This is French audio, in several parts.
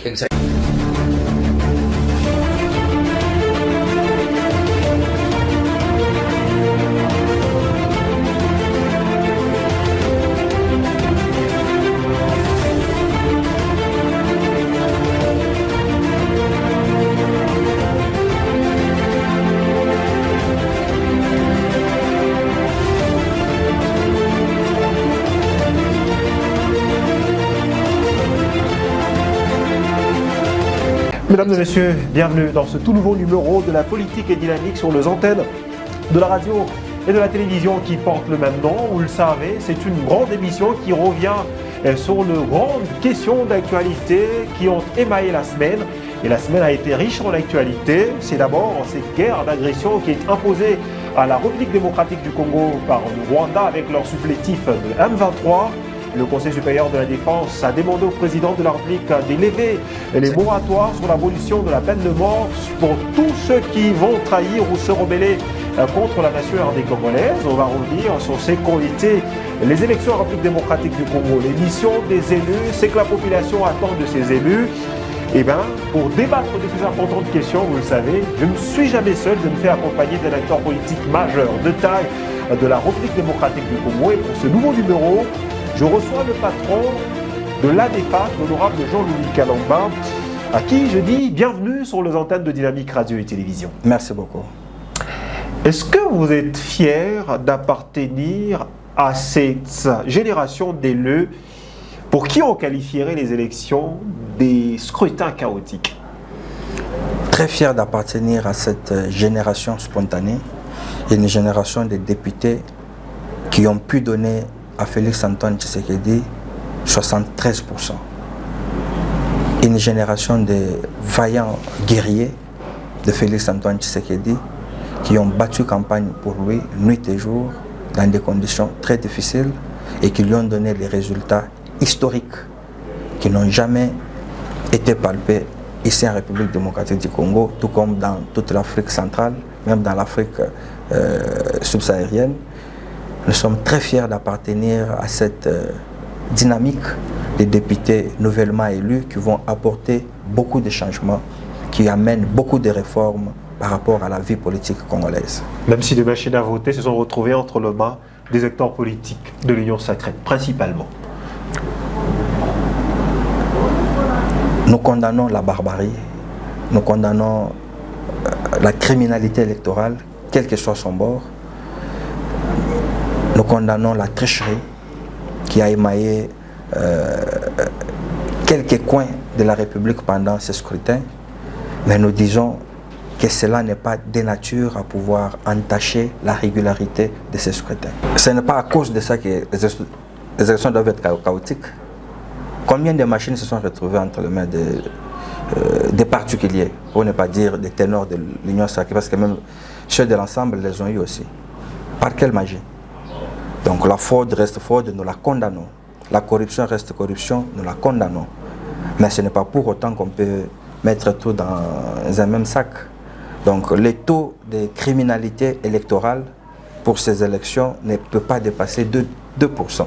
Exactement. Mesdames et messieurs, bienvenue dans ce tout nouveau numéro de la politique et dynamique sur les antennes de la radio et de la télévision qui porte le même nom. Vous le savez, c'est une grande émission qui revient sur les grandes questions d'actualité qui ont émaillé la semaine. Et la semaine a été riche en actualité. C'est d'abord cette guerre d'agression qui est imposée à la République démocratique du Congo par le Rwanda avec leur supplétif de M23. Le Conseil supérieur de la défense a demandé au président de la République d'élever les moratoires sur l'abolition de la peine de mort pour tous ceux qui vont trahir ou se rebeller contre la nation RD congolaise. On va revenir sur ces qualités, les élections en République démocratique du Congo, les missions des élus, c'est que la population attend de ces élus. Et bien, pour débattre de ces importantes questions, vous le savez, je ne suis jamais seul, je me fais accompagner d'un acteur politique majeur de taille de la République démocratique du Congo. Et pour ce nouveau numéro, je reçois le patron de l'ADEPAC, l'honorable Jean-Louis Kalamba, à qui je dis bienvenue sur les antennes de Dynamique Radio et Télévision. Merci beaucoup. Est-ce que vous êtes fier d'appartenir à cette génération d'élus pour qui on qualifierait les élections des scrutins chaotiques? Très fier d'appartenir à cette génération spontanée, une génération de députés qui ont pu donner à Félix-Antoine Tshisekedi 73%. Une génération de vaillants guerriers de Félix-Antoine Tshisekedi qui ont battu campagne pour lui nuit et jour dans des conditions très difficiles et qui lui ont donné des résultats historiques qui n'ont jamais été palpés ici en République démocratique du Congo, tout comme dans toute l'Afrique centrale, même dans l'Afrique subsaharienne. Nous sommes très fiers d'appartenir à cette dynamique des députés nouvellement élus qui vont apporter beaucoup de changements, qui amènent beaucoup de réformes par rapport à la vie politique congolaise. Même si des machines à voter se sont retrouvées entre les mains des acteurs politiques de l'Union sacrée, principalement. Nous condamnons la barbarie, nous condamnons la criminalité électorale, quel que soit son bord. Nous condamnons la tricherie qui a émaillé quelques coins de la République pendant ce scrutin, mais nous disons que cela n'est pas de nature à pouvoir entacher la régularité de ce scrutin. Ce n'est pas à cause de ça que les élections doivent être chaotiques. Combien de machines se sont retrouvées entre les mains des particuliers, pour ne pas dire des ténors de l'Union sacrée, parce que même ceux de l'ensemble les ont eu aussi. Par quelle magie? Donc la fraude reste fraude, nous la condamnons. La corruption reste corruption, nous la condamnons. Mais ce n'est pas pour autant qu'on peut mettre tout dans un même sac. Donc le taux de criminalité électorale pour ces élections ne peut pas dépasser 2%.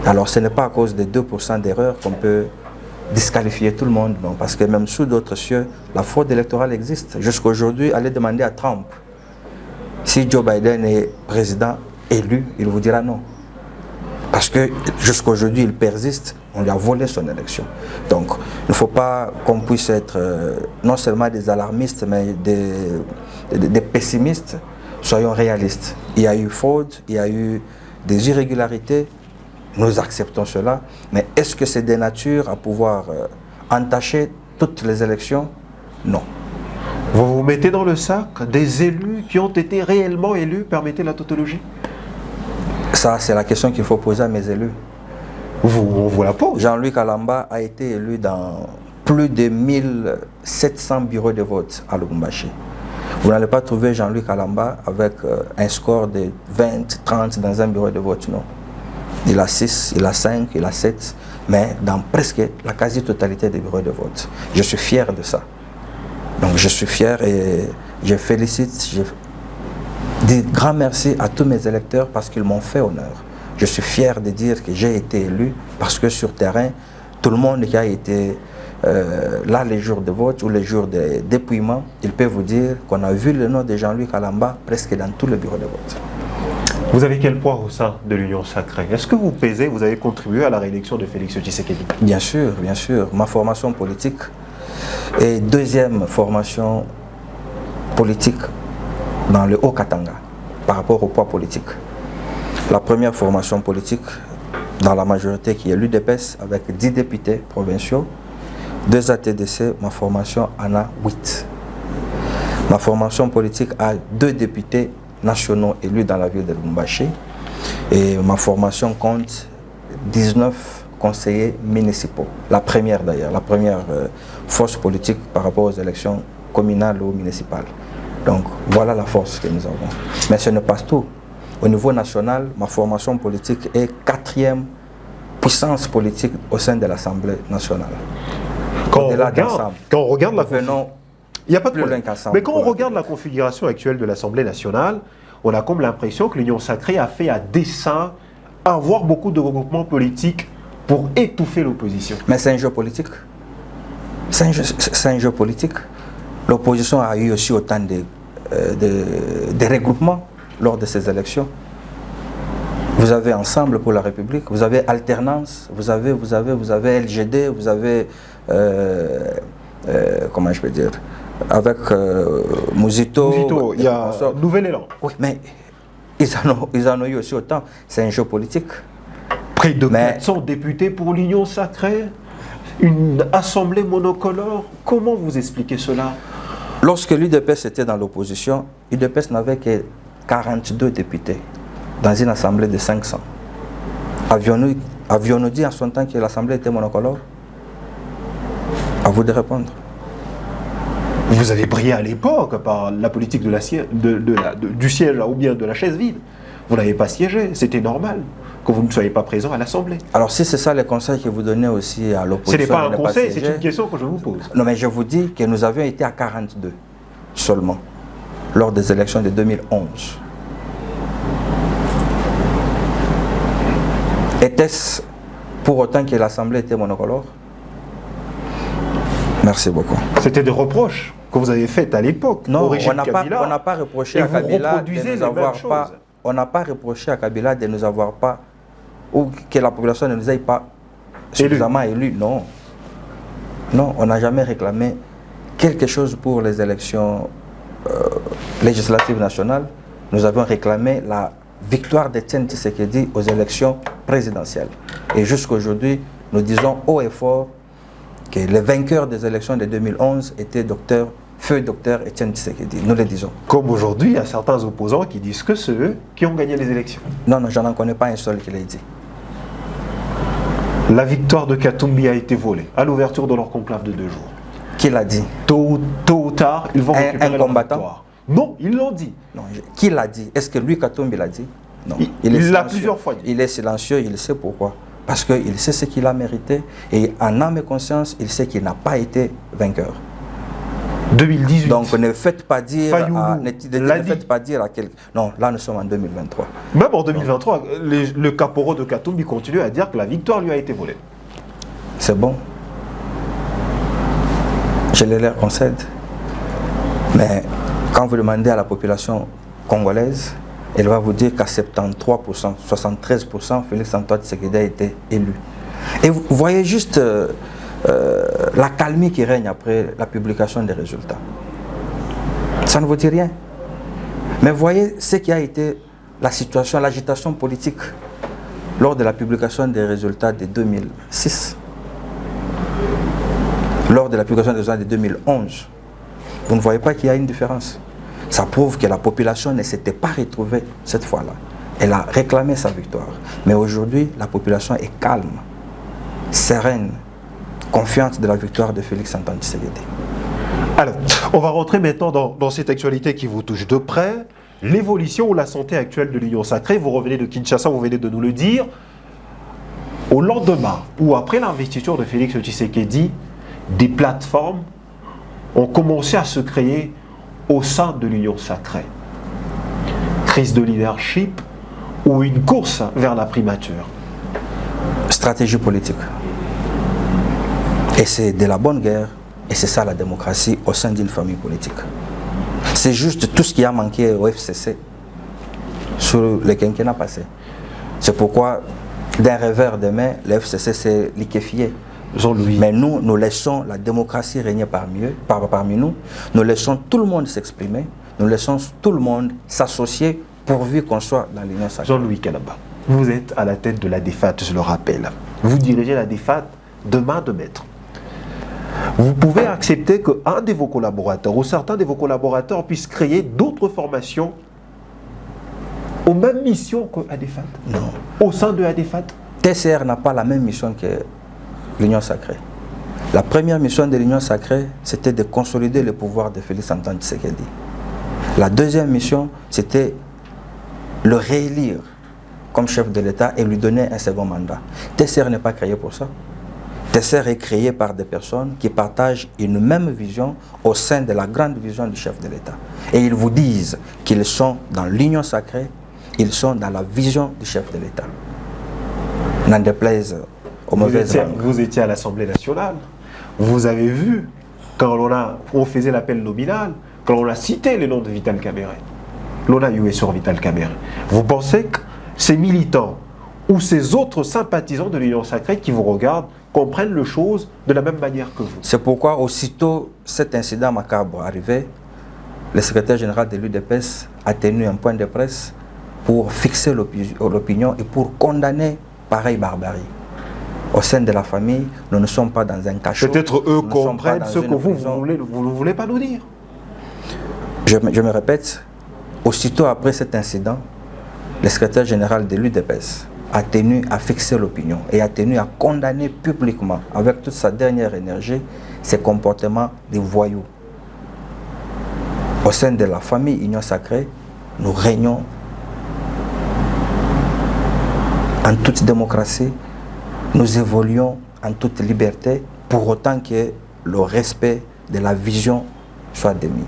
Alors ce n'est pas à cause de 2% d'erreurs qu'on peut disqualifier tout le monde, non, parce que même sous d'autres cieux, la fraude électorale existe. Jusqu'à aujourd'hui, allez demander à Trump si Joe Biden est président élu, il vous dira non. Parce que jusqu'à aujourd'hui, il persiste, on lui a volé son élection. Donc, il ne faut pas qu'on puisse être non seulement des alarmistes, mais des pessimistes. Soyons réalistes. Il y a eu fraude, il y a eu des irrégularités, nous acceptons cela. Mais est-ce que c'est de nature à pouvoir entacher toutes les élections? Non. Vous vous mettez dans le sac des élus qui ont été réellement élus, permettez la tautologie? Ça, c'est la question qu'il faut poser à mes élus. On vous la pose. Jean-Louis Kalamba a été élu dans plus de 1700 bureaux de vote à Lubumbashi. Vous n'allez pas trouver Jean-Louis Kalamba avec un score de 20, 30 dans un bureau de vote, non. Il a 6, il a 5, il a 7, mais dans presque la quasi-totalité des bureaux de vote. Je suis fier de ça. Donc je suis fier et je félicite, je dis grand merci à tous mes électeurs parce qu'ils m'ont fait honneur. Je suis fier de dire que j'ai été élu parce que sur terrain, tout le monde qui a été là, les jours de vote ou les jours de dépouillement, il peut vous dire qu'on a vu le nom de Jean-Luc Alamba presque dans tous les bureaux de vote. Vous avez quel poids au sein de l'Union sacrée? Est-ce que vous pesez, vous avez contribué à la réélection de Félix Tshisekedi? Bien sûr, bien sûr. Ma formation politique est deuxième formation politique dans le Haut-Katanga par rapport au poids politique. La première formation politique dans la majorité qui est l'UDPS avec 10 députés provinciaux, 2 ATDC, ma formation en a 8. Ma formation politique a 2 députés nationaux élus dans la ville de Lubumbashi et ma formation compte 19 conseillers municipaux. La première d'ailleurs, la première force politique par rapport aux élections communales ou municipales. Donc voilà la force que nous avons. Mais ce n'est pas tout. Au niveau national, ma formation politique est 4e puissance politique au sein de l'Assemblée nationale. Quand on regarde la il n'y a pas de problème. Mais quand on regarde la configuration actuelle de l'Assemblée nationale, on a comme l'impression que l'Union sacrée a fait à dessein avoir beaucoup de regroupements politiques pour étouffer l'opposition. Mais c'est un jeu politique. C'est un jeu politique. L'opposition a eu aussi autant de regroupements lors de ces élections. Vous avez Ensemble pour la République, vous avez Alternance, vous avez LGD, vous avez, comment je peux dire, avec Mouzito, il y a Nouvel Élan. Oui, mais ils en ont eu aussi autant. C'est un jeu politique. Près de 400 députés pour l'Union sacrée, une assemblée monocolore. Comment vous expliquez cela? Lorsque l'UDPS était dans l'opposition, l'UDPS n'avait que 42 députés dans une assemblée de 500. Avions-nous dit en son temps que l'assemblée était monocolore? À vous de répondre. Vous avez brillé à l'époque par la politique du siège ou bien de la chaise vide. Vous n'avez pas siégé, c'était normal que vous ne soyez pas présent à l'Assemblée. Alors si c'est ça les conseils que vous donnez aussi à l'opposition... Ce n'est pas un conseil, c'est une question que je vous pose. Non mais je vous dis que nous avions été à 42 seulement lors des élections de 2011. Était-ce pour autant que l'Assemblée était monocolore? Merci beaucoup. C'était des reproches que vous avez faits à l'époque. Non, on n'a pas reproché à Kabila de nous avoir pas... On n'a pas reproché à Kabila de nous avoir pas... ou que la population ne nous ait pas suffisamment élus. Non. Non, on n'a jamais réclamé quelque chose pour les élections législatives nationales. Nous avons réclamé la victoire d'Etienne Tshisekedi aux élections présidentielles. Et jusqu'à aujourd'hui, nous disons haut et fort que le vainqueur des élections de 2011 était feu docteur Etienne Tshisekedi. Nous le disons. Comme aujourd'hui, il y a certains opposants qui disent que c'est eux qui ont gagné les élections. Non, non, je n'en connais pas un seul qui l'a dit. La victoire de Katumbi a été volée à l'ouverture de leur conclave de 2 jours. Qui l'a dit? Tôt ou tard, ils vont récupérer un combattant? victoire. Non, ils l'ont dit. Non, qui l'a dit? Est-ce que lui, Katumbi, l'a dit? Non. Il l'a plusieurs fois dit. Il est silencieux, il sait pourquoi. Parce qu'il sait ce qu'il a mérité et en âme et conscience, il sait qu'il n'a pas été vainqueur. 2018. Donc ne faites pas dire à quelqu'un. Non, là nous sommes en 2023. Même en 2023, le caporal de Katumbi continue à dire que la victoire lui a été volée. C'est bon. Je les leur concède. Mais quand vous demandez à la population congolaise, elle va vous dire qu'à 73%, 73%, Félix Antoine Tshisekedi a été élu. Et vous voyez juste la calmie qui règne après la publication des résultats. Ça ne vous dit rien. Mais voyez ce qui a été la situation, l'agitation politique lors de la publication des résultats de 2006. Lors de la publication des résultats de 2011. Vous ne voyez pas qu'il y a une différence. Ça prouve que la population ne s'était pas retrouvée cette fois-là. Elle a réclamé sa victoire. Mais aujourd'hui, la population est calme, sereine, confiante de la victoire de Félix Antoine Tshisekedi. Alors, on va rentrer maintenant dans cette actualité qui vous touche de près. L'évolution ou la santé actuelle de l'Union sacrée. Vous revenez de Kinshasa, vous venez de nous le dire. Au lendemain ou après l'investiture de Félix Tshisekedi, des plateformes ont commencé à se créer au sein de l'Union sacrée. Crise de leadership ou une course vers la primature? Stratégie politique. Et c'est de la bonne guerre, et c'est ça la démocratie au sein d'une famille politique. C'est juste tout ce qui a manqué au FCC sur le quinquennat passé. C'est pourquoi, d'un revers de main, le FCC s'est liquéfié. Jean-Louis. Mais nous laissons la démocratie régner parmi nous. Nous laissons tout le monde s'exprimer. Nous laissons tout le monde s'associer pourvu qu'on soit dans l'union sacrée. Jean-Louis Kalamba, vous êtes à la tête de la DEFAT, je le rappelle. Vous dirigez la DEFAT de main de maître. Vous pouvez accepter qu'un de vos collaborateurs ou certains de vos collaborateurs puissent créer d'autres formations aux mêmes missions que ADEFAT? Non. Au sein de ADEFAT? TCR n'a pas la même mission que l'Union sacrée. La première mission de l'Union sacrée, c'était de consolider le pouvoir de Félix Antoine Tshisekedi. La deuxième mission, c'était le réélire comme chef de l'État et lui donner un second mandat. TCR n'est pas créé pour ça. TCR est créé par des personnes qui partagent une même vision au sein de la grande vision du chef de l'État. Et ils vous disent qu'ils sont dans l'union sacrée, ils sont dans la vision du chef de l'État. N'en déplaise aux mauvaises langues. Vous étiez à l'Assemblée nationale. Vous avez vu, quand on faisait l'appel nominal, quand on a cité le nom de Vital Kamerhe, l'on a joué sur Vital Kamerhe. Vous pensez que ces militants ou ces autres sympathisants de l'Union sacrée qui vous regardent comprennent les choses de la même manière que vous? C'est pourquoi, aussitôt cet incident macabre arrivé, le secrétaire général de l'UDPS a tenu un point de presse pour fixer l'opinion et pour condamner pareille barbarie. Au sein de la famille, nous ne sommes pas dans un cachot. Peut-être eux comprennent ce que vous ne voulez pas nous dire. Je me répète, aussitôt après cet incident, le secrétaire général de l'UDPS a tenu à fixer l'opinion et a tenu à condamner publiquement, avec toute sa dernière énergie, ces comportements de voyous. Au sein de la famille Union Sacrée, nous régnons en toute démocratie, nous évoluons en toute liberté, pour autant que le respect de la vision soit démis.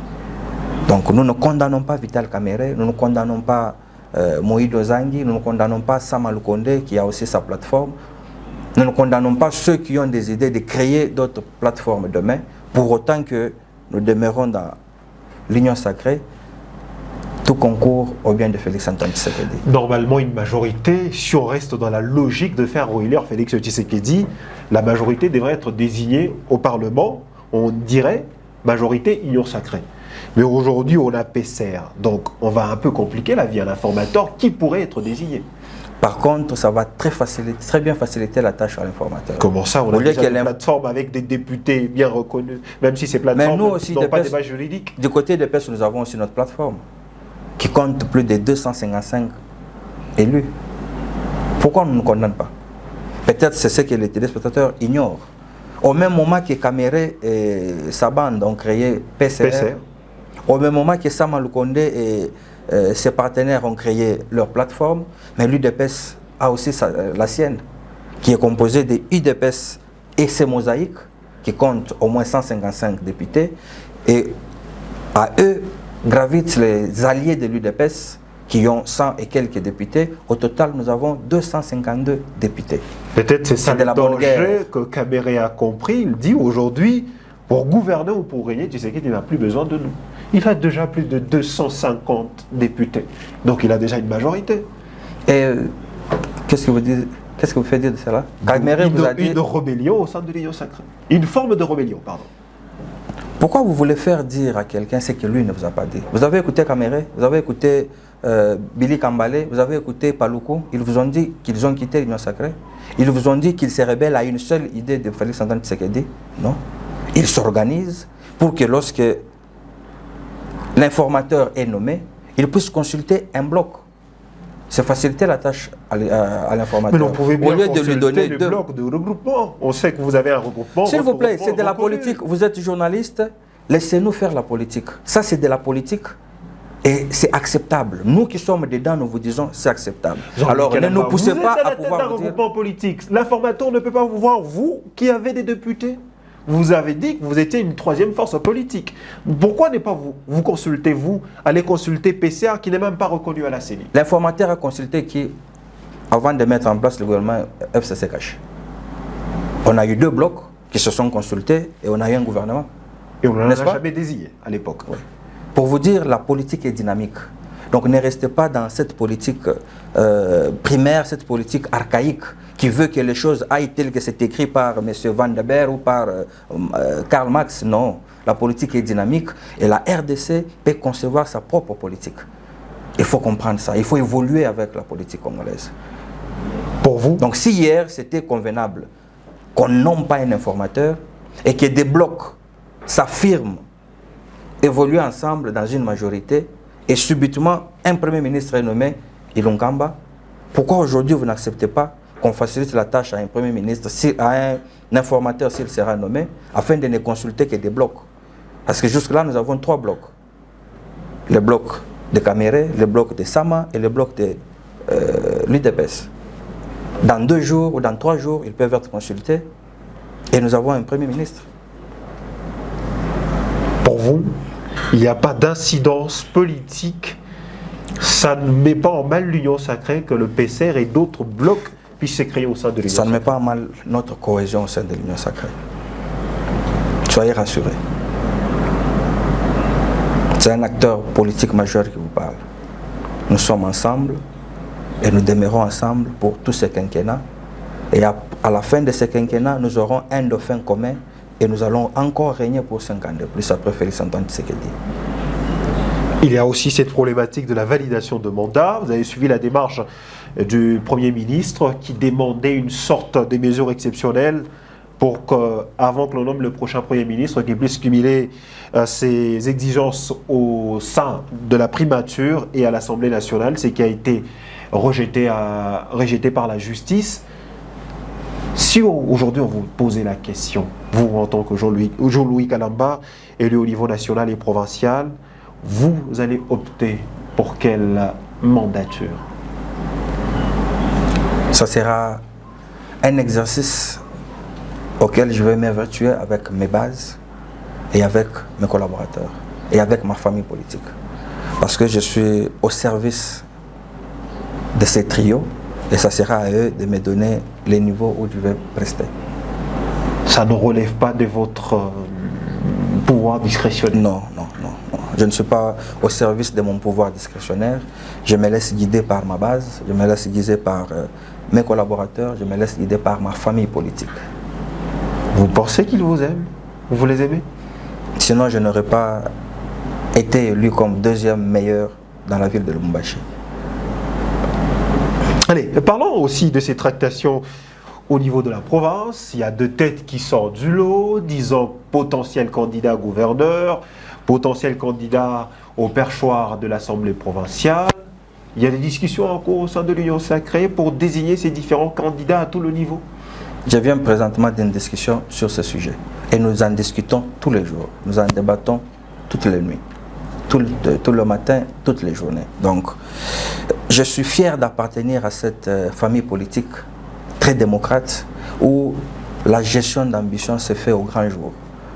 Donc nous ne condamnons pas Vital Kamerhe, nous ne condamnons pas Moïse Ozangi, nous ne condamnons pas Sama Lukonde qui a aussi sa plateforme. Nous ne condamnons pas ceux qui ont des idées de créer d'autres plateformes demain, pour autant que nous demeurons dans l'union sacrée, tout concourt au bien de Félix Antoine Tshisekedi. Normalement, une majorité, si on reste dans la logique de faire réélire Félix Tshisekedi, la majorité devrait être désignée au Parlement, on dirait majorité union sacrée. Mais aujourd'hui, on a PCR, donc on va un peu compliquer la vie à l'informateur qui pourrait être désigné. Par contre, ça va très bien faciliter la tâche à l'informateur. Comment ça? On a déjà une plateforme avec des députés bien reconnus, même si ces plateformes n'ont pas de base juridique. Du côté des PES, nous avons aussi notre plateforme qui compte plus de 255 élus. Pourquoi on ne nous condamne pas? Peut-être c'est ce que les téléspectateurs ignorent. Au même moment que Kamerhe et sa bande ont créé PCR. Au même moment que Sama Lukonde et ses partenaires ont créé leur plateforme, mais l'UDPS a aussi la sienne, qui est composée de UDPS et ses mosaïques, qui comptent au moins 155 députés, et à eux gravitent les alliés de l'UDPS, qui ont 100 et quelques députés. Au total, nous avons 252 députés. Peut-être c'est ça le danger que Kamerhe a compris. Il dit aujourd'hui, pour gouverner ou pour régner, tu sais qu'il n'a plus besoin de nous. Il a déjà plus de 250 députés. Donc il a déjà une majorité. Et qu'est-ce que vous faites dire de cela? Kamerhe vous a dit une rébellion au sein de l'Union sacrée. Une forme de rébellion, pardon. Pourquoi vous voulez faire dire à quelqu'un ce que lui ne vous a pas dit? Vous avez écouté Kamerhe, vous avez écouté Billy Kambale, vous avez écouté Paluku. Ils vous ont dit qu'ils ont quitté l'Union sacrée. Ils vous ont dit qu'ils se rebellent à une seule idée de Félix Antoine Tshisekedi. Non. Ils s'organisent pour que lorsque l'informateur est nommé, il puisse consulter un bloc. C'est faciliter la tâche à l'informateur. Mais on pouvait bien consulter le bloc de regroupement. On sait que vous avez un regroupement. S'il vous plaît, c'est de la politique. Vous êtes journaliste, laissez-nous faire la politique. Ça, c'est de la politique. Et c'est acceptable. Nous qui sommes dedans, nous vous disons c'est acceptable. Alors ne nous poussez pas à pouvoir vous êtes à la tête d'un regroupement politique. L'informateur ne peut pas vous voir, vous qui avez des députés. Vous avez dit que vous étiez une troisième force politique. Pourquoi ne pas vous consulter, vous, aller consulter PCR qui n'est même pas reconnu à la CENI? L'informateur a consulté qui, avant de mettre en place le gouvernement FCC caché. On a eu deux blocs qui se sont consultés et on a eu un gouvernement. Et on n'en a N'est-ce pas? jamais désiré à l'époque. Oui. Pour vous dire, la politique est dynamique. Donc ne restez pas dans cette politique primaire, cette politique archaïque qui veut que les choses aillent telles que c'est écrit par M. Van der Beer ou par Karl Marx. Non, la politique est dynamique et la RDC peut concevoir sa propre politique. Il faut comprendre ça, il faut évoluer avec la politique congolaise. Pour vous? Donc si hier c'était convenable qu'on nomme pas un informateur et que des blocs s'affirment, évoluent ensemble dans une majorité et subitement un premier ministre est nommé, Ilunkamba, pourquoi aujourd'hui vous n'acceptez pas qu'on facilite la tâche à un premier ministre, à un informateur s'il sera nommé, afin de ne consulter que des blocs? Parce que jusque-là nous avons 3 blocs. Le bloc de Caméré, le bloc de Sama et le bloc de l'UDPS. Dans 2 jours ou dans 3 jours, ils peuvent être consultés et nous avons un premier ministre. Pour vous, il n'y a pas d'incidence politique. Ça ne met pas en mal l'Union sacrée que le PCR et d'autres blocs puissent se créer au sein de l'Union sacrée. Ça ne met sacrée. pas en mal notre cohésion au sein de l'Union sacrée. Soyez rassurés. C'est un acteur politique majeur qui vous parle. Nous sommes ensemble et nous demeurons ensemble pour tout ce quinquennat. Et à la fin de ce quinquennat, nous aurons un dauphin commun et nous allons encore régner pour 5 ans de plus après Félix Antoine Tshisekedi. Il y a aussi cette problématique de la validation de mandat. Vous avez suivi la démarche du Premier ministre qui demandait une sorte de mesure exceptionnelle pour qu'avant que l'on nomme le prochain Premier ministre, qu'il puisse cumuler ses exigences au sein de la primature et à l'Assemblée nationale, ce qui a été rejeté par la justice. Si aujourd'hui on vous posait la question, vous en tant que Jean-Louis Kalamba, élu au niveau national et provincial, vous allez opter pour quelle mandature? Ça sera un exercice auquel je vais m'évertuer avec mes bases et avec mes collaborateurs et avec ma famille politique. Parce que je suis au service de ces trios et ça sera à eux de me donner les niveaux où je vais rester. Ça ne relève pas de votre pouvoir discrétionnaire? Non. Je ne suis pas au service de mon pouvoir discrétionnaire. Je me laisse guider par ma base, je me laisse guider par mes collaborateurs, je me laisse guider par ma famille politique. Vous pensez qu'ils vous aiment? Vous les aimez? Sinon, je n'aurais pas été élu comme 2e meilleur dans la ville de Lubumbashi. Allez, parlons aussi de ces tractations au niveau de la province. Il y a 2 têtes qui sortent du lot, disons potentiel candidat gouverneur, potentiel candidat au perchoir de l'Assemblée provinciale. Il y a des discussions en cours au sein de l'Union sacrée pour désigner ces différents candidats à tout le niveau. Je viens présentement d'une discussion sur ce sujet. Et nous en discutons tous les jours. Nous en débattons toutes les nuits. Tout le matin, toutes les journées. Donc, je suis fier d'appartenir à cette famille politique très démocrate où la gestion d'ambition se fait au grand jour.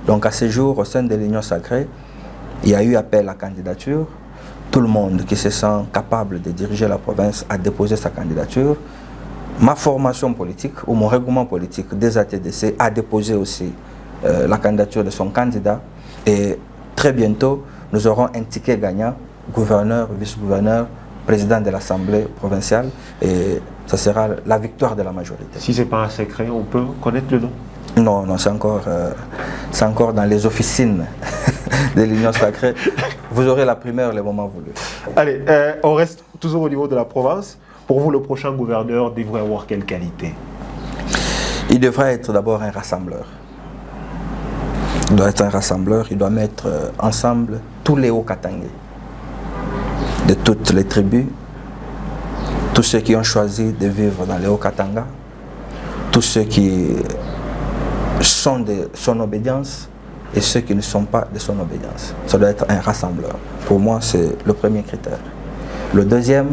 Donc, à ce jour, au sein de l'Union sacrée, il y a eu appel à candidature. Tout le monde qui se sent capable de diriger la province a déposé sa candidature. Ma formation politique ou mon regroupement politique des ATDC a déposé aussi la candidature de son candidat. Et très bientôt, nous aurons un ticket gagnant, gouverneur, vice-gouverneur, président de l'Assemblée provinciale. Et ça sera la victoire de la majorité. Si ce n'est pas un secret, on peut connaître le nom? Non, c'est encore dans les officines de l'Union sacrée. Vous aurez la primeur le moment voulu. Allez, on reste toujours au niveau de la province. Pour vous, le prochain gouverneur devrait avoir quelle qualité? Il devrait être d'abord un rassembleur. Il doit être un rassembleur, il doit mettre ensemble tous les Hauts-Katangais, de toutes les tribus, tous ceux qui ont choisi de vivre dans les Hauts-Katanga, tous ceux qui sont de son obédience et ceux qui ne sont pas de son obédience. Ça doit être un rassembleur. Pour moi, c'est le premier critère. Le deuxième,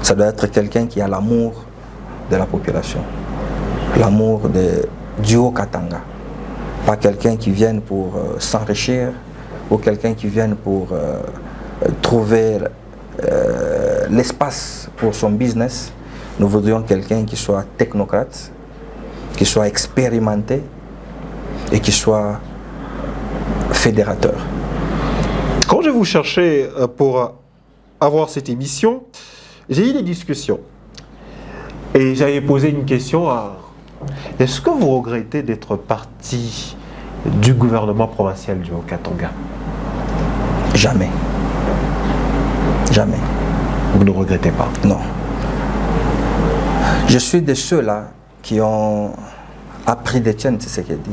ça doit être quelqu'un qui a l'amour de la population, l'amour du Haut-Katanga. Pas quelqu'un qui vienne pour s'enrichir ou quelqu'un qui vienne pour trouver l'espace pour son business. Nous voudrions quelqu'un qui soit technocrate, qui soit expérimenté et qui soit fédérateur. Quand je vous cherchais pour avoir cette émission, j'ai eu des discussions. Et j'avais posé une question à... Est-ce que vous regrettez d'être parti du gouvernement provincial du Haut-Katanga? Jamais. Jamais. Vous ne regrettez pas? Non. Je suis de ceux-là qui ont appris d'Étienne Tshisekedi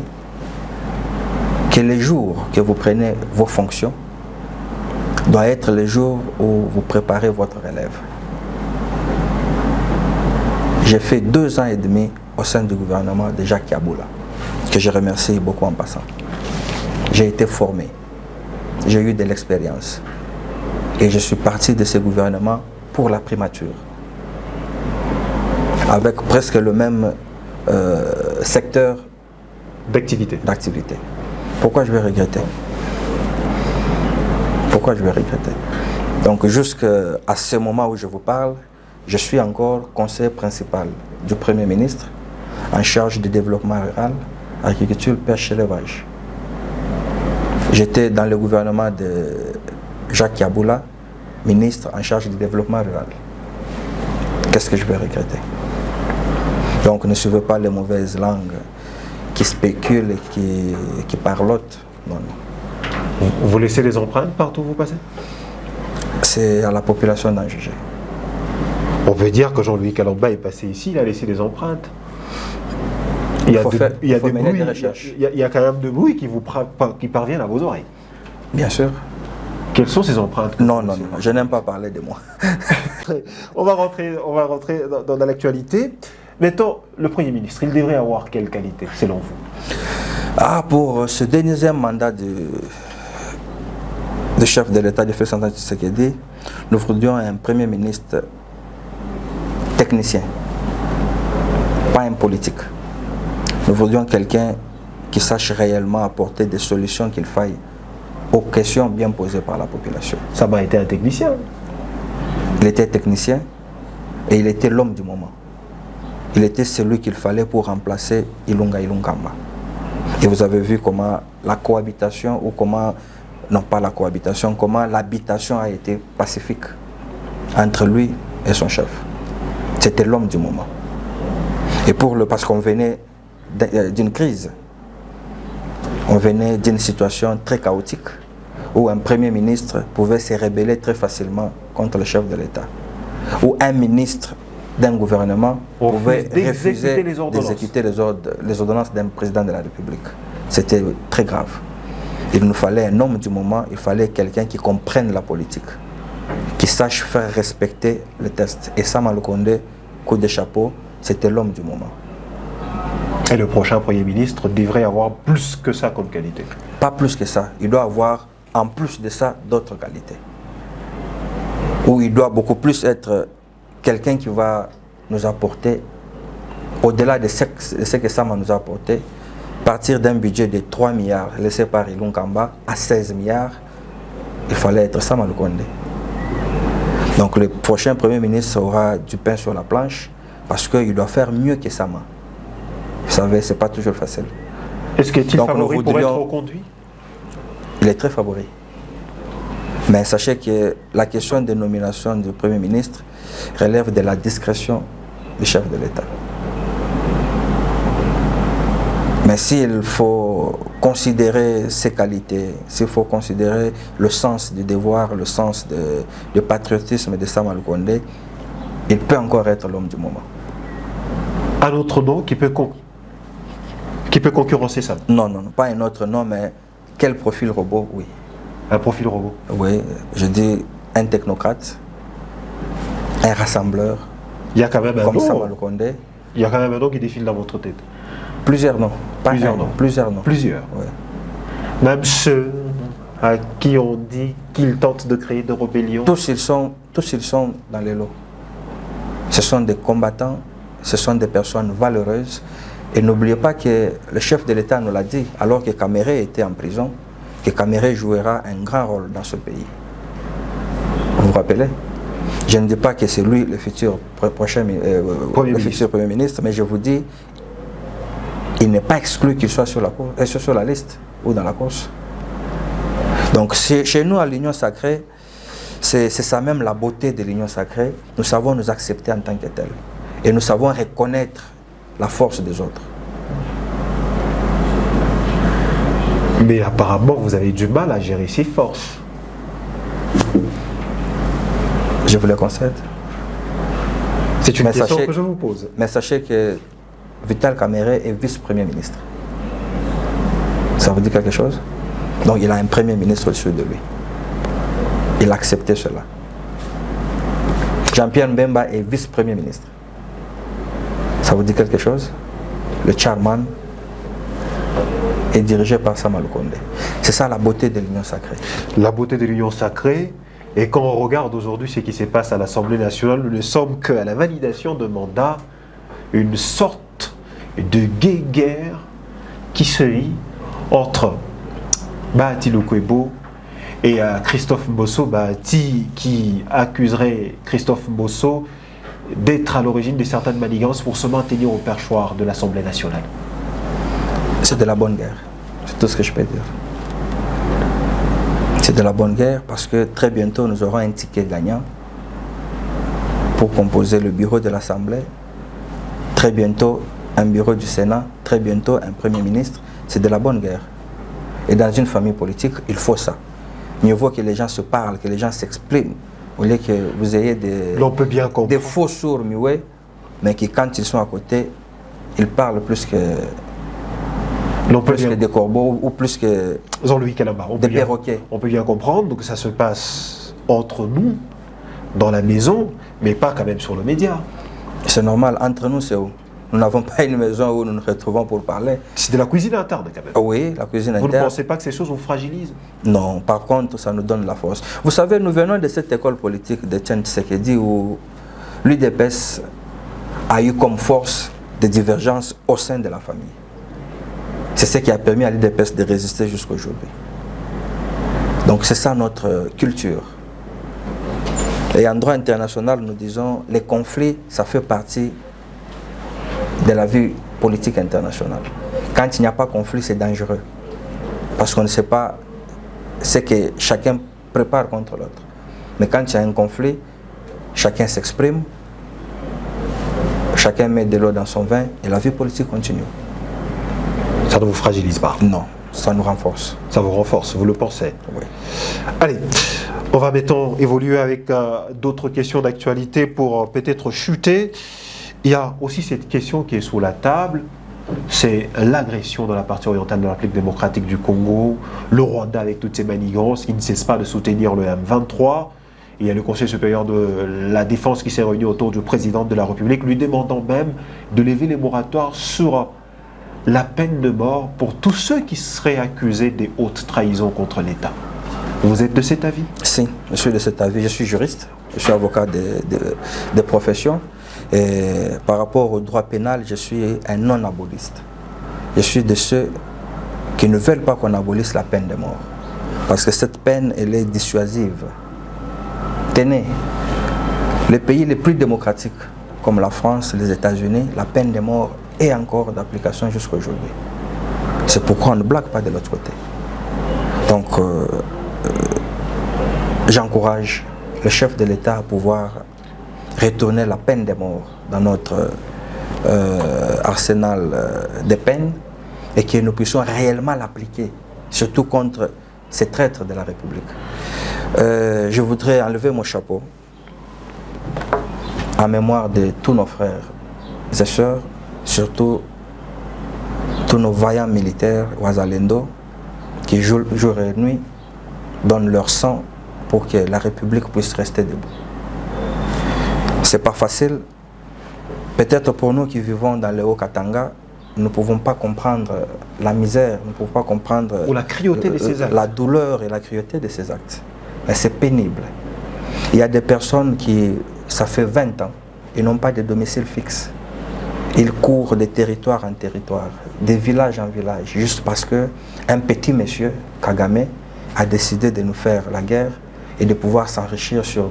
que les jours que vous prenez vos fonctions doivent être les jours où vous préparez votre relève. J'ai fait 2 ans et demi au sein du gouvernement de Jacques Yabula, que je remercie beaucoup en passant. J'ai été formé, j'ai eu de l'expérience et je suis parti de ce gouvernement pour la primature, avec presque le même secteur d'activité. Pourquoi je vais regretter? Pourquoi je vais regretter? Donc jusqu'à ce moment où je vous parle, je suis encore conseiller principal du Premier ministre en charge du développement rural, agriculture, pêche et élevage. J'étais dans le gouvernement de Jacques Yabula, ministre en charge du développement rural. Qu'est-ce que je vais regretter? Donc ne suivez pas les mauvaises langues qui spéculent et qui parlotent. Non, non. Vous laissez les empreintes partout où vous passez? C'est à la population d'en juger. On peut dire que Jean-Louis Kalamba est passé ici, il a laissé des empreintes. Il y a quand même de bruits qui parviennent à vos oreilles. Bien sûr. Quelles sont ces empreintes? Non, non, non, je n'aime pas parler de moi. On va rentrer dans l'actualité. Maintenant, le Premier ministre, il devrait avoir quelle qualité, selon vous? Pour ce deuxième mandat de chef de l'État de Félix Antoine Tshisekedi, nous voudrions un Premier ministre technicien, pas un politique. Nous voudrions quelqu'un qui sache réellement apporter des solutions qu'il faille aux questions bien posées par la population. Ça m'a été un technicien. Il était technicien et il était l'homme du moment. Il était celui qu'il fallait pour remplacer Ilunga Ilunkamba. Et vous avez vu comment la cohabitation, ou comment, non pas la cohabitation, comment l'habitation a été pacifique entre lui et son chef. C'était l'homme du moment. Et parce qu'on venait d'une crise, on venait d'une situation très chaotique, où un Premier ministre pouvait se rebeller très facilement contre le chef de l'État, où un ministre d'un gouvernement pouvait refuser d'exécuter les ordonnances d'un président de la République. C'était très grave. Il nous fallait un homme du moment, il fallait quelqu'un qui comprenne la politique, qui sache faire respecter le test. Et Sama Lukonde, coup de chapeau, c'était l'homme du moment. Et le prochain Premier ministre devrait avoir plus que ça comme qualité? Pas plus que ça. Il doit avoir, en plus de ça, d'autres qualités. Ou il doit beaucoup plus être quelqu'un qui va nous apporter, au-delà de ce que Sama nous a apporté, partir d'un budget de 3 milliards laissé par Ilunkamba à 16 milliards, il fallait être Sama Lukonde. Donc le prochain Premier ministre aura du pain sur la planche parce qu'il doit faire mieux que Sama. Vous savez, ce n'est pas toujours facile. Est-ce qu'il est favori pour être reconduit? Il est très favori. Mais sachez que la question de nomination du Premier ministre relève de la discrétion du chef de l'État. Mais s'il faut considérer ses qualités, s'il faut considérer le sens du devoir, le sens du patriotisme de Sama Lukonde, il peut encore être l'homme du moment. Un autre nom qui peut concurrencer ça? Non, non, pas un autre nom, mais quel profil robot, oui. Un profil robot? Oui, je dis un technocrate, un rassembleur. Il y a quand même un comme nom. Sama Lukonde. Il y a quand même un nom qui défile dans votre tête. Plusieurs noms. Plusieurs noms. Plusieurs noms. Plusieurs. Ouais. Même ceux à qui on dit qu'ils tentent de créer des rébellions. Tous ils sont dans les lots. Ce sont des combattants, ce sont des personnes valeureuses. Et n'oubliez pas que le chef de l'État nous l'a dit, alors que Kaméré était en prison, que Kaméré jouera un grand rôle dans ce pays. Vous vous rappelez? Je ne dis pas que c'est lui le futur Premier ministre, mais je vous dis, il n'est pas exclu qu'il soit sur la liste ou dans la course. Donc chez nous à l'Union Sacrée, c'est ça même la beauté de l'Union Sacrée. Nous savons nous accepter en tant que tels. Et nous savons reconnaître la force des autres. Mais apparemment, vous avez du mal à gérer ces forces. Je vous le concède. C'est une question que je vous pose. Mais sachez que Vital Kamerhe est vice-premier ministre. Ça vous dit quelque chose? Donc il a un premier ministre au-dessus de lui. Il a accepté cela. Jean-Pierre Mbemba est vice-premier ministre. Ça vous dit quelque chose? Le chairman est dirigé par Samuel Condé. C'est ça la beauté de l'Union Sacrée. La beauté de l'Union Sacrée. Et quand on regarde aujourd'hui ce qui se passe à l'Assemblée nationale, nous ne sommes qu'à la validation de mandat, une sorte de guerre qui se lie entre Bahati Lukwebo et Christophe Mbosso. Bahati qui accuserait Christophe Mbosso d'être à l'origine de certaines manigances pour se maintenir au perchoir de l'Assemblée nationale. C'est de la bonne guerre, c'est tout ce que je peux dire. C'est de la bonne guerre parce que très bientôt nous aurons un ticket gagnant pour composer le bureau de l'Assemblée. Très bientôt un bureau du Sénat, très bientôt un Premier ministre. C'est de la bonne guerre. Et dans une famille politique, il faut ça. Mieux vaut que les gens se parlent, que les gens s'expriment, au lieu que vous ayez des faux sourds muets, mais qui quand ils sont à côté, ils parlent plus que des corbeaux ou plus que Jean-Louis Kalamba, des perroquets. On peut bien comprendre que ça se passe entre nous, dans la maison, mais pas quand même sur le média. C'est normal, entre nous c'est où? Nous n'avons pas une maison où nous nous retrouvons pour parler. C'est de la cuisine interne quand même. Oui, la cuisine interne. Vous ne pensez pas que ces choses vous fragilisent? Non, par contre, ça nous donne la force. Vous savez, nous venons de cette école politique de Etienne Tshisekedi où l'UDPS a eu comme force des divergences au sein de la famille. C'est ce qui a permis à l'UDPS de résister jusqu'à aujourd'hui. Donc c'est ça notre culture. Et en droit international, nous disons les conflits, ça fait partie de la vie politique internationale. Quand il n'y a pas de conflit, c'est dangereux. Parce qu'on ne sait pas ce que chacun prépare contre l'autre. Mais quand il y a un conflit, chacun s'exprime, chacun met de l'eau dans son vin et la vie politique continue. Ça ne vous fragilise pas? Non, ça nous renforce. Ça vous renforce, vous le pensez? Oui. Allez, on va maintenant évoluer avec d'autres questions d'actualité pour peut-être chuter. Il y a aussi cette question qui est sous la table, c'est l'agression dans la partie orientale de la République démocratique du Congo, le Rwanda avec toutes ses manigances, qui ne cesse pas de soutenir le M23. Il y a le Conseil supérieur de la défense qui s'est réuni autour du président de la République, lui demandant même de lever les moratoires sur la peine de mort pour tous ceux qui seraient accusés des hautes trahisons contre l'État. Vous êtes de cet avis? Si, je suis de cet avis. Je suis juriste, je suis avocat de profession. Et par rapport au droit pénal, je suis un non-aboliste. Je suis de ceux qui ne veulent pas qu'on abolisse la peine de mort. Parce que cette peine, elle est dissuasive. Tenez, les pays les plus démocratiques, comme la France, les États-Unis, la peine de mort est encore d'application jusqu'à aujourd'hui. C'est pourquoi on ne blague pas de l'autre côté. Donc, j'encourage le chef de l'État à pouvoir retourner la peine de mort dans notre arsenal de peines et que nous puissions réellement l'appliquer, surtout contre ces traîtres de la République. Je voudrais enlever mon chapeau en mémoire de tous nos frères et sœurs, surtout tous nos vaillants militaires Wazalendo qui jour et nuit donnent leur sang pour que la République puisse rester debout. C'est pas facile. Peut-être pour nous qui vivons dans le Haut-Katanga, nous ne pouvons pas comprendre la misère, nous ne pouvons pas comprendre ou la cruauté de ces actes. La douleur et la cruauté de ces actes. Mais c'est pénible. Il y a des personnes qui, ça fait 20 ans, ils n'ont pas de domicile fixe. Ils courent de territoire en territoire, de village en village, juste parce qu'un petit monsieur, Kagame, a décidé de nous faire la guerre et de pouvoir s'enrichir sur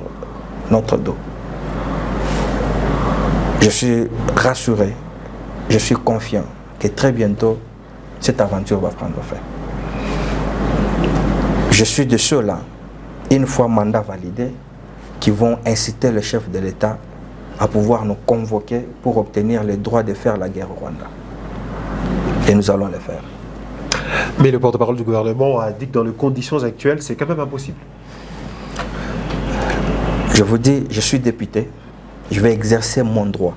notre dos. Je suis rassuré, je suis confiant que très bientôt, cette aventure va prendre fin. Je suis de ceux-là, une fois mandat validé, qui vont inciter le chef de l'État à pouvoir nous convoquer pour obtenir le droit de faire la guerre au Rwanda. Et nous allons le faire. Mais le porte-parole du gouvernement a dit que dans les conditions actuelles, c'est quand même impossible. Je vous dis, je suis député, je vais exercer mon droit.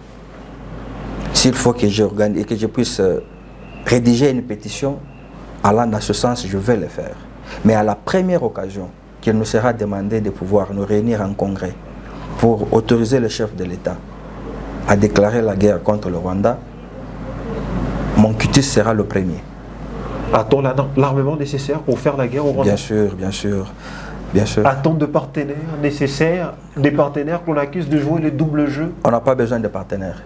S'il faut que j'organise et que je puisse rédiger une pétition allant dans ce sens, je vais le faire. Mais à la première occasion qu'il nous sera demandé de pouvoir nous réunir en congrès pour autoriser le chef de l'État à déclarer la guerre contre le Rwanda, mon cutis sera le premier. A-t-on l'armement nécessaire pour faire la guerre au Rwanda? Bien sûr, bien sûr, bien sûr. A-t-on de partenaires nécessaires, des partenaires qu'on accuse de jouer le double jeu? On n'a pas besoin de partenaires.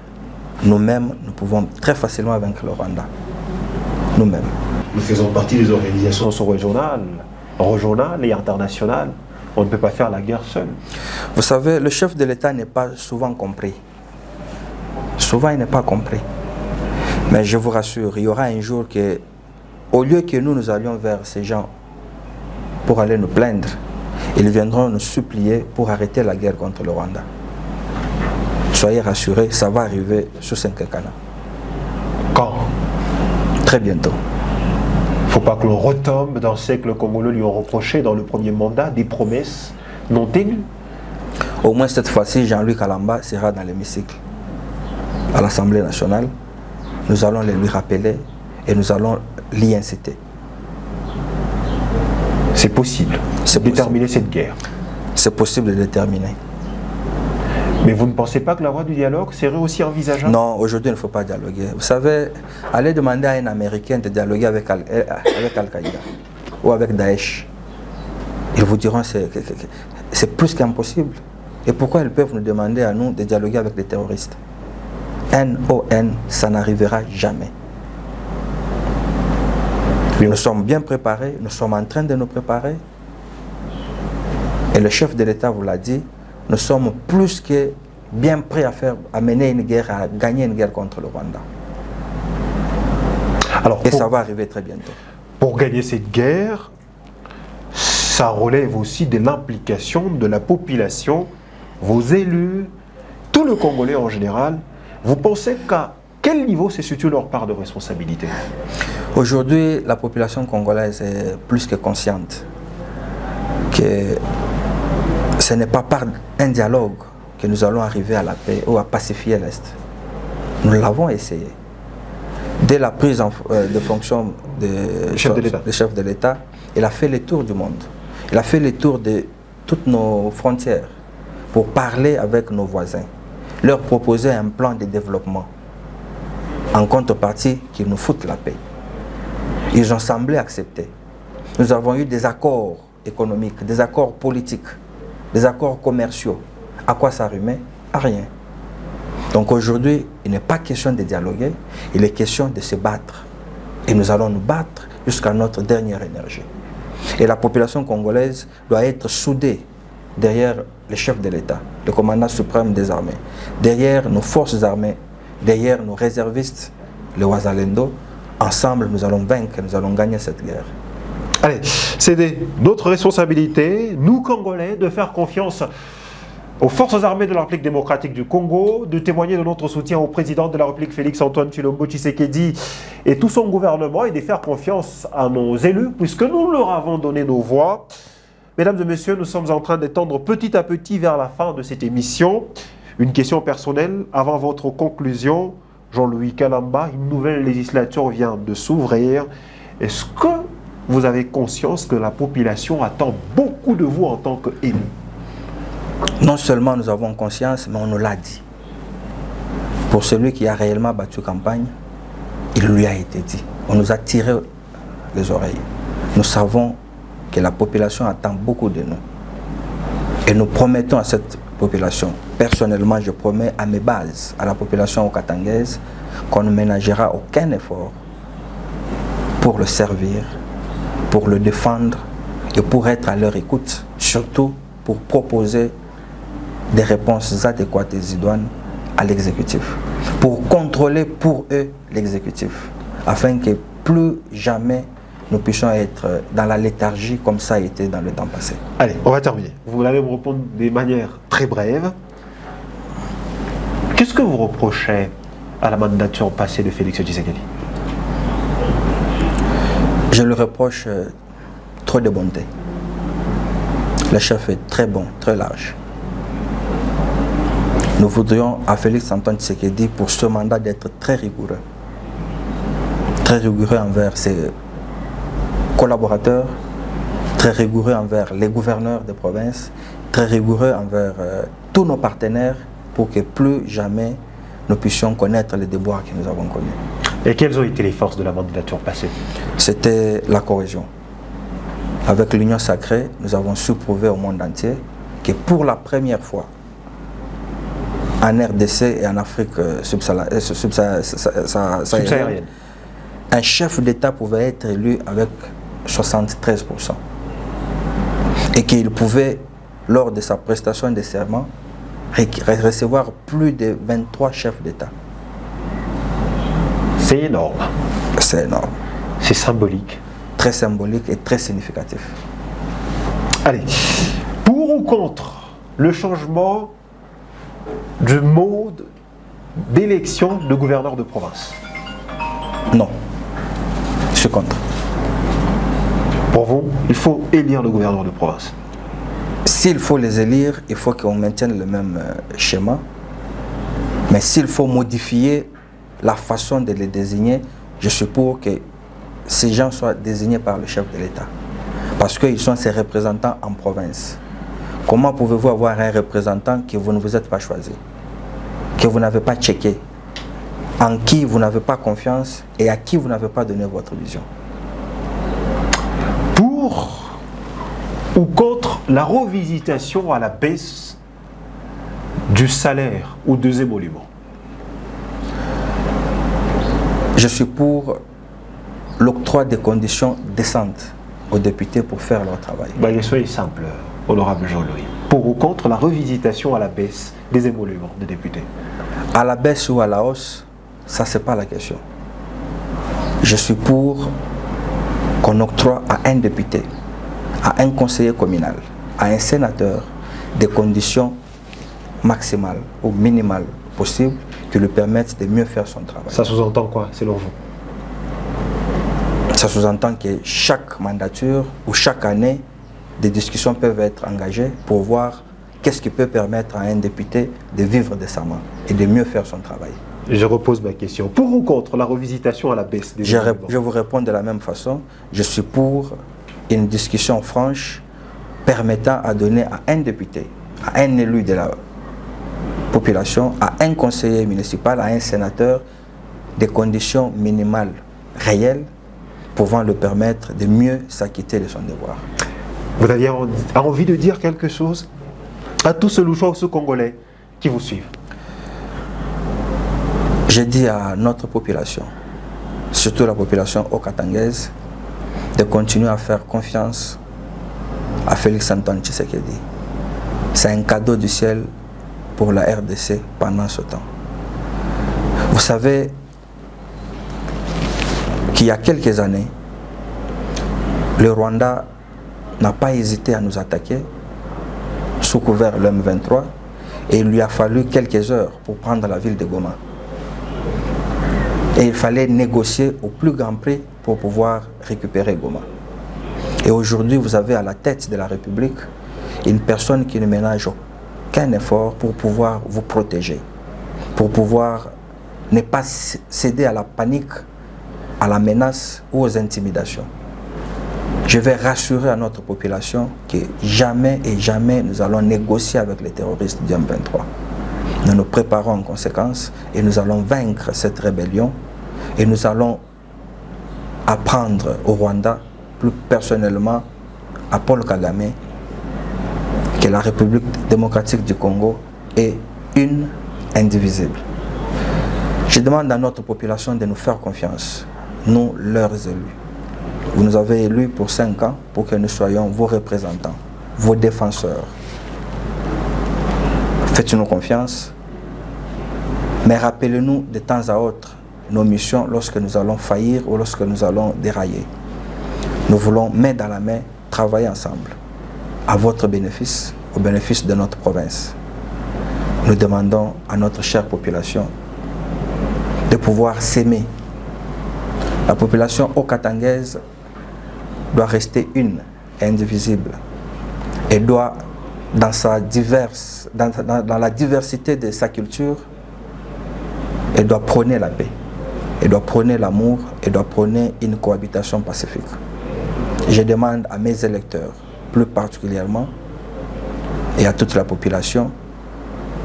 Nous-mêmes, nous pouvons très facilement vaincre le Rwanda. Nous-mêmes. Nous faisons partie des organisations régionales et internationales. On ne peut pas faire la guerre seul. Vous savez, le chef de l'État n'est pas souvent compris. Souvent, il n'est pas compris. Mais je vous rassure, il y aura un jour que, au lieu que nous allions vers ces gens pour aller nous plaindre, ils viendront nous supplier pour arrêter la guerre contre le Rwanda. Soyez rassurés, ça va arriver sous 5 quinquennats. Quand? Très bientôt. Il ne faut pas que l'on retombe dans ce que le Congolais lui ont reproché dans le premier mandat, des promesses non tenues. Au moins cette fois-ci, Jean-Louis Kalamba sera dans l'hémicycle à l'Assemblée nationale. Nous allons le lui rappeler et nous allons l'y inciter. C'est possible de terminer cette guerre. C'est possible de le terminer. Mais vous ne pensez pas que la voie du dialogue serait aussi envisageable? Non, aujourd'hui il ne faut pas dialoguer. Vous savez, allez demander à un Américain de dialoguer avec Al-Qaïda ou avec Daesh. Ils vous diront que c'est plus qu'impossible. Et pourquoi ils peuvent nous demander à nous de dialoguer avec des terroristes? NON, ça n'arrivera jamais. Nous sommes bien préparés, nous sommes en train de nous préparer. Et le chef de l'État vous l'a dit, nous sommes plus que bien prêts à mener une guerre, à gagner une guerre contre le Rwanda. Alors, ça va arriver très bientôt. Pour gagner cette guerre, ça relève aussi de l'implication de la population, vos élus, tout le Congolais en général. Vous pensez qu'à quel niveau se situe leur part de responsabilité? Aujourd'hui, la population congolaise est plus que consciente que ce n'est pas par un dialogue que nous allons arriver à la paix ou à pacifier l'Est. Nous l'avons essayé. Dès la prise de fonction du chef de l'État, il a fait le tour du monde. Il a fait le tour de toutes nos frontières pour parler avec nos voisins, leur proposer un plan de développement en contrepartie qu'ils nous foutent la paix. Ils ont semblé accepter. Nous avons eu des accords économiques, des accords politiques, des accords commerciaux. À quoi ça remet? À rien. Donc aujourd'hui, il n'est pas question de dialoguer, il est question de se battre. Et nous allons nous battre jusqu'à notre dernière énergie. Et la population congolaise doit être soudée derrière le chef de l'État, le commandant suprême des armées, derrière nos forces armées, derrière nos réservistes, les Wazalendo. Ensemble, nous allons vaincre, nous allons gagner cette guerre. Allez, c'est notre responsabilité, nous Congolais, de faire confiance aux forces armées de la République démocratique du Congo, de témoigner de notre soutien au président de la République Félix-Antoine Tshilombo Tshisekedi et tout son gouvernement, et de faire confiance à nos élus, puisque nous leur avons donné nos voix. Mesdames et messieurs, nous sommes en train de tendre petit à petit vers la fin de cette émission. Une question personnelle, avant votre conclusion, Jean-Louis Kalamba, une nouvelle législature vient de s'ouvrir. Est-ce que vous avez conscience que la population attend beaucoup de vous en tant qu'élu? Non seulement nous avons conscience, mais on nous l'a dit. Pour celui qui a réellement battu campagne, il lui a été dit. On nous a tiré les oreilles. Nous savons que la population attend beaucoup de nous. Et nous promettons à cette population, personnellement je promets à mes bases, à la population okatangaise, qu'on ne ménagera aucun effort pour le servir, pour le défendre et pour être à leur écoute, surtout pour proposer des réponses adéquates et idoines à l'exécutif, pour contrôler pour eux l'exécutif, afin que plus jamais nous puissions être dans la léthargie comme ça a été dans le temps passé. Allez, on va terminer. Vous allez me répondre de manière très brève. Qu'est-ce que vous reprochez à la mandature passée de Félix Tshisekedi? Je lui reproche trop de bonté. Le chef est très bon, très large. Nous voudrions à Félix Antoine Tshisekedi pour ce mandat d'être très rigoureux. Très rigoureux envers ses collaborateurs, très rigoureux envers les gouverneurs de province, très rigoureux envers tous nos partenaires pour que plus jamais nous puissions connaître les déboires que nous avons connus. Et quelles ont été les forces de la mandature passée? C'était la cohésion. Avec l'Union sacrée, nous avons su prouver au monde entier que pour la première fois, en RDC et en Afrique subsaharienne, un chef d'État pouvait être élu avec 73%. Et qu'il pouvait, lors de sa prestation de serment, recevoir plus de 23 chefs d'État. C'est énorme. C'est énorme. C'est symbolique. Très symbolique et très significatif. Allez, pour ou contre le changement du mode d'élection de gouverneur de province? Non. Je suis contre. Pour vous, il faut élire le gouverneur de province. S'il faut les élire, il faut qu'on maintienne le même schéma. Mais s'il faut modifier la façon de les désigner, je suis pour que ces gens soient désignés par le chef de l'État. Parce qu'ils sont ses représentants en province. Comment pouvez-vous avoir un représentant que vous ne vous êtes pas choisi, que vous n'avez pas checké, en qui vous n'avez pas confiance et à qui vous n'avez pas donné votre vision? Pour ou contre la revisitation à la baisse du salaire ou des émoluments? Je suis pour l'octroi des conditions décentes aux députés pour faire leur travail. La question est simple, honorable Jean-Louis. Pour ou contre la revisitation à la baisse des émoluments des députés? À la baisse ou à la hausse, ça c'est pas la question. Je suis pour qu'on octroie à un député, à un conseiller communal, à un sénateur, des conditions maximales ou minimales possibles qui lui permettent de mieux faire son travail. Ça sous-entend quoi, selon vous? Ça sous-entend que chaque mandature ou chaque année, des discussions peuvent être engagées pour voir qu'est-ce qui peut permettre à un député de vivre décemment et de mieux faire son travail. Je repose ma question. Pour ou contre la revisitation à la baisse des émoluments? Je vous réponds de la même façon. Je suis pour une discussion franche permettant à donner à un député, à un élu de la population, à un conseiller municipal, à un sénateur, des conditions minimales réelles pouvant le permettre de mieux s'acquitter de son devoir. Vous aviez envie de dire quelque chose à tous ceux Louchois ou ceux Congolais qui vous suivent? J'ai dit à notre population, surtout la population okatangaise, de continuer à faire confiance à Félix Antoine Tshisekedi. C'est un cadeau du ciel pour la RDC pendant ce temps. Vous savez qu'il y a quelques années, le Rwanda n'a pas hésité à nous attaquer sous couvert de l'M23 et il lui a fallu quelques heures pour prendre la ville de Goma. Et il fallait négocier au plus grand prix pour pouvoir récupérer Goma. Et aujourd'hui, vous avez à la tête de la République une personne qui ne ménage aucun effort pour pouvoir vous protéger, pour pouvoir ne pas céder à la panique, à la menace ou aux intimidations. Je vais rassurer à notre population que jamais et jamais nous allons négocier avec les terroristes du M23. Nous nous préparons en conséquence et nous allons vaincre cette rébellion et nous allons apprendre au Rwanda, plus personnellement à Paul Kagame, que la République démocratique du Congo est une, indivisible. Je demande à notre population de nous faire confiance, nous, leurs élus. Vous nous avez élus pour 5 ans pour que nous soyons vos représentants, vos défenseurs. Faites-nous confiance, mais rappelez-nous de temps à autre nos missions lorsque nous allons faillir ou lorsque nous allons dérailler. Nous voulons, main dans la main, travailler ensemble, à votre bénéfice, au bénéfice de notre province. Nous demandons à notre chère population de pouvoir s'aimer. La population haut-katangaise doit rester une et indivisible et doit, dans la diversité de sa culture, elle doit prôner la paix, elle doit prôner l'amour, elle doit prôner une cohabitation pacifique. Je demande à mes électeurs, plus particulièrement, et à toute la population,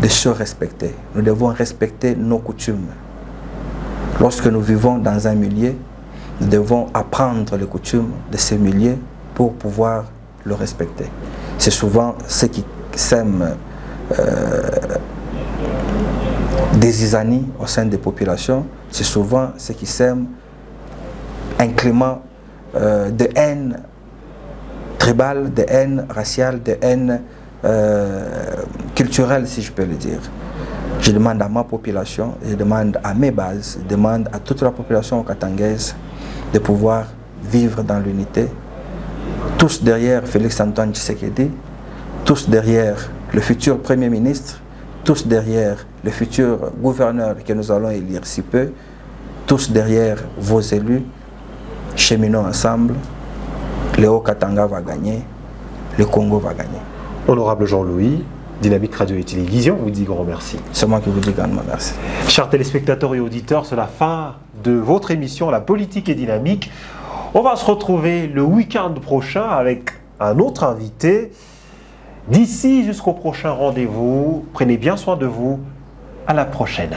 de se respecter. Nous devons respecter nos coutumes. Lorsque nous vivons dans un milieu, nous devons apprendre les coutumes de ce milieu pour pouvoir le respecter. C'est souvent ceux qui sèment des zizanies au sein des populations, c'est souvent ceux qui sèment un climat de haine tribale, de haine raciale, de haine culturelle, si je peux le dire. Je demande à ma population, je demande à mes bases, je demande à toute la population katangaise de pouvoir vivre dans l'unité, tous derrière Félix-Antoine Tshisekedi, tous derrière le futur Premier ministre, tous derrière le futur gouverneur que nous allons élire si peu, tous derrière vos élus. Cheminons ensemble, le Haut-Katanga va gagner, le Congo va gagner. Honorable Jean-Louis, Dynamique Radio et Télévision vous dit grand merci. C'est moi qui vous dis grandement merci. Chers téléspectateurs et auditeurs, c'est la fin de votre émission La Politique est Dynamique. On va se retrouver le week-end prochain avec un autre invité. D'ici jusqu'au prochain rendez-vous, prenez bien soin de vous. À la prochaine.